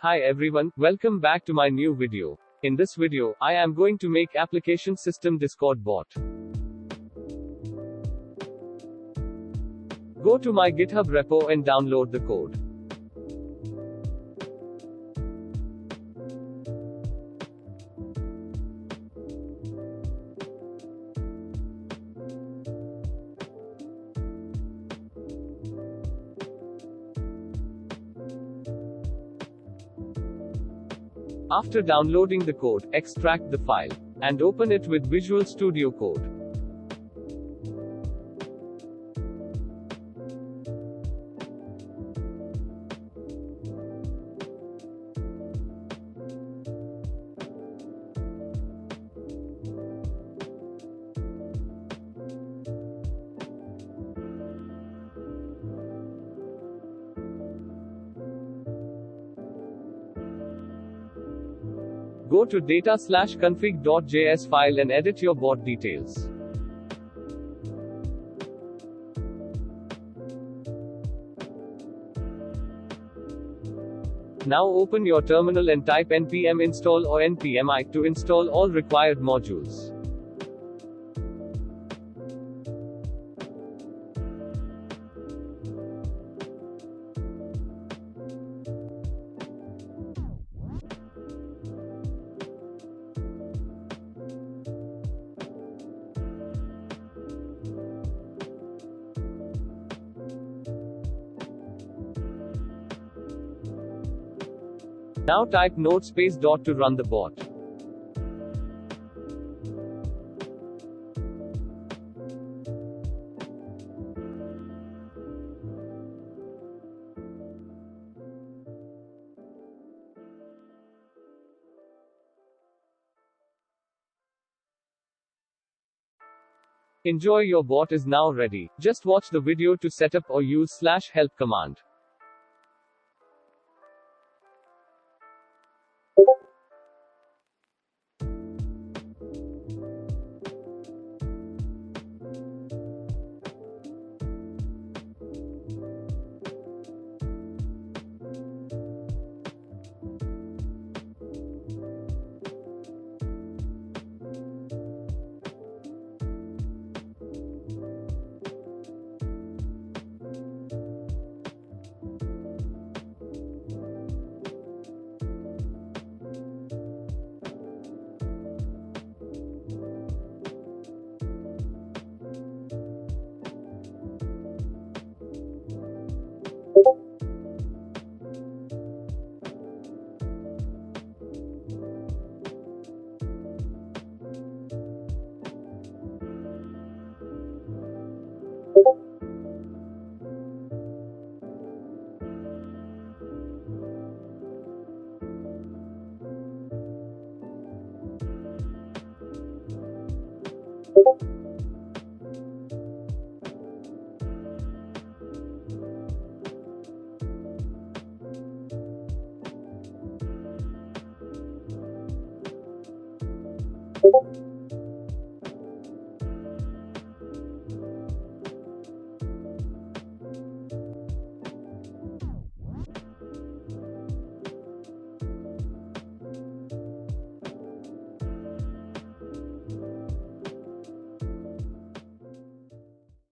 Hi everyone, welcome back to my new video. In this video, I am going to make application system Discord bot. Go to my GitHub repo and download the code. After downloading the code, extract the file and open it with Visual Studio Code. Go to data/config.js file and edit your bot details. Now open your terminal and type npm install or npm i to install all required modules. Now type node space dot to run the bot. Enjoy, your bot is now ready. Just watch the video to set up or use /help command.